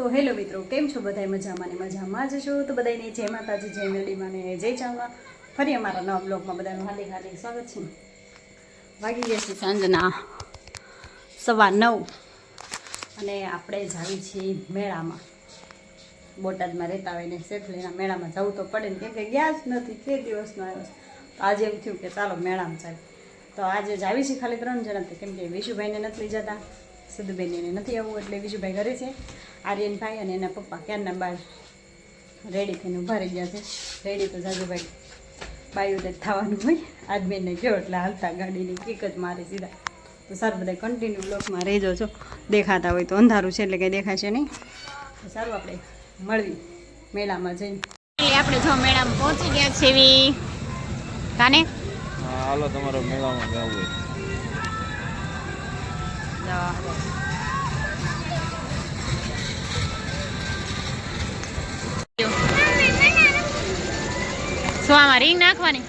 તો હેલો મિત્રો, કેમ છો બધા? મજામાં જ છો? તો બધાને જય માતાજી, જય મેરડીમાં ને જય ચાંગા. ફરી અમારા નવા બ્લોગમાં બધાનું હાર્દિક સ્વાગત છે. વાગી ગયા છે સાંજના 9:15 અને આપણે જાવી છીએ મેળામાં. બોટાદમાં રહેતા હોય ને સેફલીના મેળામાં જવું તો પડે ને, કેમ કે ગયા જ નથી, કે દિવસનો આવ્યો. તો આજે એમ થયું કે ચાલો મેળામાં જાય. તો આજે જાવી છીએ ખાલી 3 જણા, કેમ કે વિશુભાઈને નથી લઈ જતા, સિદ્ધુબેનને નથી આવવું, એટલે વિશુભાઈ ઘરે છે. આર્યનભાઈ અને એના પપ્પા ક્યારના બહાર રેડી થઈને ઊભા રહી ગયા છે. રેડી તો જાજુભાઈ બાયું તે થવાનું હોય. આજ બેનને કહો એટલે હાલતા ગાડીની કિક જ મારે સીધા. તો સારું, બધા કન્ટિન્યુ બ્લોકમાં રહેજો. છો દેખાતા હોય તો, અંધારું છે એટલે કંઈ દેખાશે નહીં. તો સારું, આપણે મળવી મેળામાં જઈને. આપણે જો મેળામાં પહોંચી ગયા છે એવી કાને. હાલો, તમારો મેળામાં જવું હોય. શું આમાં રીંગ નાખવાની?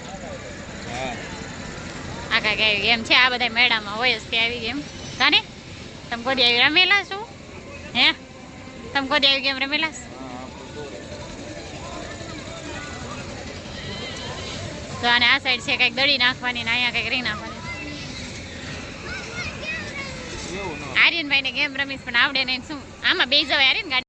આ કાંઈક આવી ગેમ છે, આ બધા મેળામાં હોય જ કે આવી ગેમ. કાને તમે કોદી આવી રમેલા શું? હે તમે કોદી આવી ગેમ રમેલા? તો આને આ સાઈડ છે કંઈક દડી નાખવાની ને અહીંયા કંઈક રીંગ નાખવાની. આર્યનભાઈ ને ગેમ રમીશ પણ આવડે નહીં. શું આમાં બે જવાય આર્યન ગાડી?